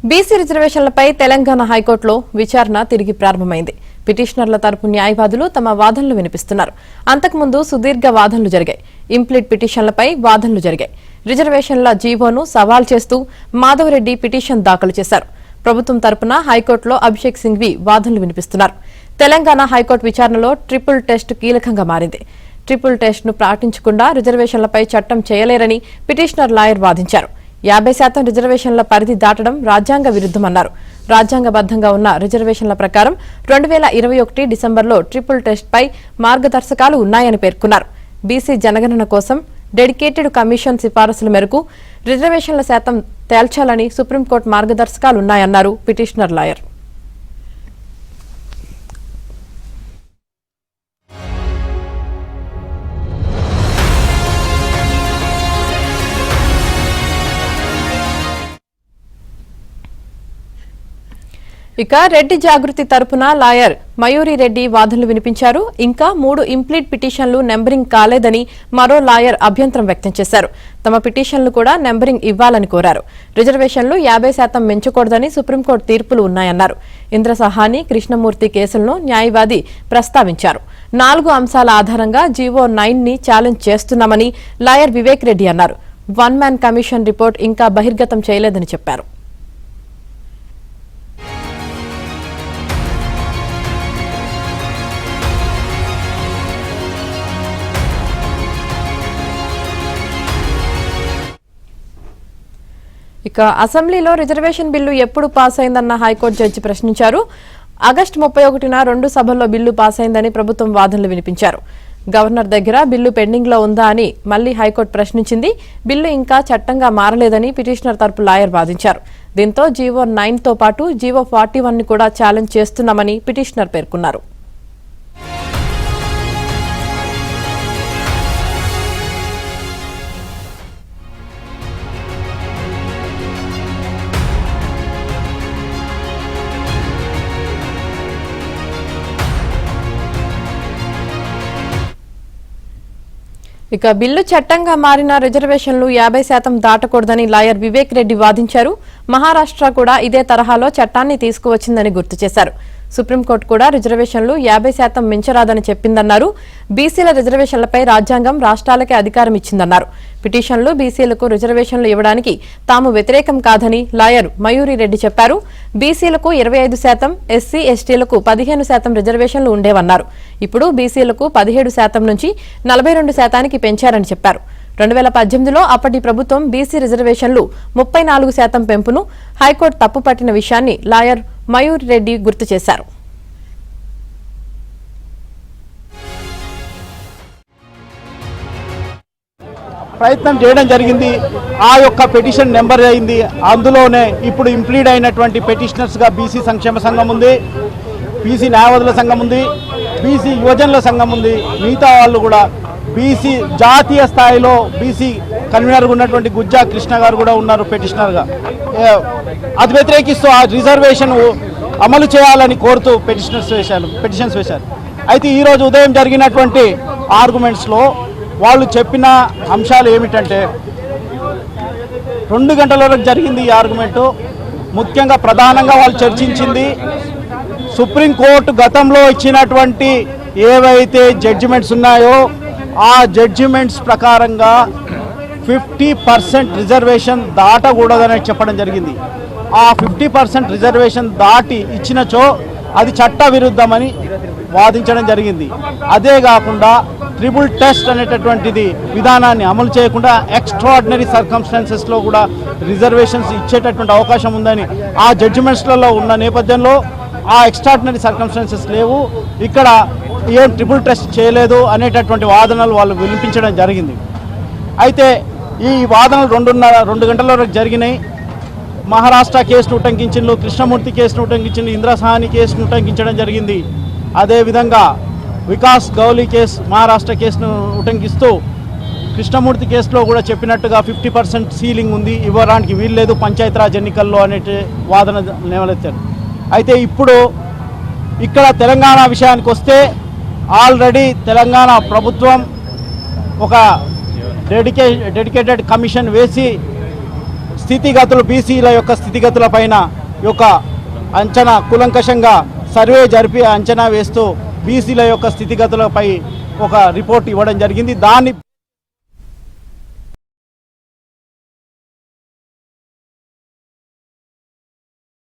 BC రిజర్వేషన్లపై Telangana హైకోర్టులో విచారణ తిరిగి ప్రారంభమైంది. పిటిషనర్ల తరపు న్యాయవాదులు తమ వాదనలు వినిపిస్తున్నారు. అంతకుముందు సుదీర్ఘ వాదనలు జరిగాయి. ఇంప్లీట్ పిటిషన్లపై వాదనలు జరిగాయి. రిజర్వేషన్ల జీవోను సవాల్ చేస్తూ మాధవరెడ్డి పిటిషన్ దాఖలు చేశారు. ప్రభుత్వం తరపున హైకోర్టులో అభిషేక్ సింఘ్వి వాదనలు వినిపిస్తున్నారు. తెలంగాణ హైకోర్టు విచారణలో ట్రిపుల్ టెస్ట్ కీలకంగా మారింది. ట్రిపుల్ టెస్ట్ ను పాటించకుండా రిజర్వేషన్లపై చట్టం చేయలేరని పిటిషనర్ లాయర్ వాదించారు. 50% రిజర్వేషన్ల పరిధి దాటడం రాజ్యాంగ విరుద్ధమన్నారు. రాజ్యాంగబద్దంగా ఉన్న రిజర్వేషన్ల ప్రకారం 2021 డిసెంబర్లో ట్రిపుల్ టెస్ట్ పై మార్గదర్శకాలు ఉన్నాయని పేర్కొన్నారు. బీసీ జనగణన కోసం డెడికేటెడ్ కమిషన్ సిఫారసుల మేరకు రిజర్వేషన్ల శాతం తేల్చాలని సుప్రీంకోర్టు మార్గదర్శకాలున్నాయన్నారు పిటిషనర్ లాయర్. ఇక రెడ్డి జాగృతి తరపున లాయర్ మయూరి రెడ్డి వాదనలు వినిపించారు. ఇంకా 3 ఇంప్లీట్ పిటిషన్లు నెంబరింగ్ కాలేదని మరో లాయర్ అభ్యంతరం వ్యక్తం చేశారు. తమ పిటిషన్లు కూడా నెంబరింగ్ ఇవ్వాలని కోరారు. రిజర్వేషన్లు 50% మించకూడదని సుప్రీంకోర్టు తీర్పులు ఉన్నాయన్నారు. ఇంద్రసహాని, కృష్ణమూర్తి కేసులను న్యాయవాది ప్రస్తావించారు. 4 అంశాల ఆధారంగా జీవో 9ని ఛాలెంజ్ చేస్తున్నామని లాయర్ వివేక్ రెడ్డి అన్నారు. 1 మ్యాన్ కమిషన్ రిపోర్ట్ ఇంకా బహిర్గతం చేయలేదని చెప్పారు. ఇక అసెంబ్లీలో రిజర్వేషన్ బిల్లు ఎప్పుడు పాస్ అయిందన్న హైకోర్టు జడ్జి ప్రశ్నించారు. ఆగస్టు 31న 2 సభల్లో బిల్లు పాస్ అయిందని ప్రభుత్వం వాదనలు వినిపించారు. గవర్నర్ దగ్గర బిల్లు పెండింగ్ లో ఉందా అని మళ్లీ హైకోర్టు ప్రశ్నించింది. బిల్లు ఇంకా చట్టంగా మారలేదని పిటిషనర్ తరపు లాయర్ వాదించారు. దీంతో జీవో 9తో పాటు జీవో 41ని కూడా ఛాలెంజ్ చేస్తున్నామని పిటిషనర్ పేర్కొన్నారు. ఇక బిల్లు చట్టంగా మారిన రిజర్వేషన్లు 50% దాటకూడదని లాయర్ వివేక్ రెడ్డి వాదించారు. మహారాష్ట్ర కూడా ఇదే తరహాలో చట్టాన్ని తీసుకువచ్చిందని గుర్తు చేశారు. సుప్రీంకోర్టు కూడా రిజర్వేషన్లు 50% మించరాదని చెప్పిందన్నారు. బీసీల రిజర్వేషన్లపై రాజ్యాంగం రాష్ట్రాలకే అధికారం ఇచ్చిందన్నారు. పిటిషన్లు బీసీలకు రిజర్వేషన్లు ఇవ్వడానికి తాము వ్యతిరేకం కాదని లాయర్ మయూరి రెడ్డి చెప్పారు. బీసీలకు 25%, ఎస్సీ ఎస్టీలకు 15% రిజర్వేషన్లు ఉండేవన్నారు. ఇప్పుడు బీసీలకు 17% నుంచి 42%కి పెంచారని చెప్పారు. 2018లో అప్పటి ప్రభుత్వం బీసీ రిజర్వేషన్లు 34% పెంపును హైకోర్టు తప్పుపట్టిన విషయాన్ని లాయర్ మయూర్ రెడ్డి గుర్తు చేశారు. ప్రయత్నం చేయడం జరిగింది. ఆ యొక్క పిటిషన్ నెంబర్ అయింది. అందులోనే ఇప్పుడు ఇంప్లీడ్ అయినటువంటి పిటిషనర్స్గా బీసీ సంక్షేమ సంఘం ఉంది, బీసీ న్యాయవాదుల సంఘం ఉంది, బీసీ యువజనుల సంఘం ఉంది. మిగతా వాళ్ళు కూడా బీసీ జాతీయ స్థాయిలో బీసీ కన్వీనర్గా ఉన్నటువంటి గుజ్జా కృష్ణ గారు కూడా ఉన్నారు పిటిషనర్గా. అది వ్యతిరేకిస్తూ ఆ రిజర్వేషన్ అమలు చేయాలని కోరుతూ పిటిషన్స్ వేశారు. అయితే ఈరోజు ఉదయం జరిగినటువంటి ఆర్గ్యుమెంట్స్లో వాళ్ళు చెప్పిన అంశాలు ఏమిటంటే 2 గంటల వరకు జరిగింది ఈ ఆర్గ్యుమెంటు. ముఖ్యంగా ప్రధానంగా వాళ్ళు చర్చించింది సుప్రీంకోర్టు గతంలో ఇచ్చినటువంటి ఏవైతే జడ్జిమెంట్స్ ఉన్నాయో ఆ జడ్జిమెంట్స్ ప్రకారంగా 50% రిజర్వేషన్ దాటకూడదని చెప్పడం జరిగింది. ఆ 50% రిజర్వేషన్ దాటి ఇచ్చినచో అది చట్ట విరుద్ధమని వాదించడం జరిగింది. అదే కాకుండా ట్రిపుల్ టెస్ట్ అనేటటువంటిది విధానాన్ని అమలు చేయకుండా ఎక్స్ట్రాడినరీ సర్కమ్స్టాన్సెస్లో కూడా రిజర్వేషన్స్ ఇచ్చేటటువంటి అవకాశం ఉందని ఆ జడ్జిమెంట్స్లలో ఉన్న నేపథ్యంలో ఆ ఎక్స్ట్రాడినరీ సర్కమ్స్టాన్సెస్ లేవు, ఇక్కడ ఏం ట్రిపుల్ టెస్ట్ చేయలేదు అనేటటువంటి వాదనలు వాళ్ళు వినిపించడం జరిగింది. అయితే ఈ వాదనలు 2 గంటల వరకు జరిగినాయి. మహారాష్ట్ర కేసును ఉటంకించిండ్రు, కృష్ణమూర్తి కేసును ఉటంకించిండ్రు, ఇంద్రసహాని కేసును ఉటంకించడం జరిగింది. అదేవిధంగా వికాస్ గౌలీ కేసు మహారాష్ట్ర కేసును ఉటంకిస్తూ కృష్ణమూర్తి కేసులో కూడా చెప్పినట్టుగా 50% సీలింగ్ ఉంది, ఇవ్వడానికి వీల్లేదు పంచాయతీరాజ్ ఎన్నికల్లో అనే వాదన లేవనెత్తారు. అయితే ఇప్పుడు ఇక్కడ తెలంగాణ విషయానికి వస్తే ఆల్రెడీ తెలంగాణ ప్రభుత్వం ఒక డెడికేటెడ్ కమిషన్ వేసి స్థితిగతులు బీసీల యొక్క స్థితిగతుల పైన యొక్క అంచనా కూలంకషంగా సర్వే జరిపి అంచనా వేస్తూ బీసీల యొక్క స్థితిగతులపై ఒక రిపోర్ట్ ఇవ్వడం జరిగింది. దాన్ని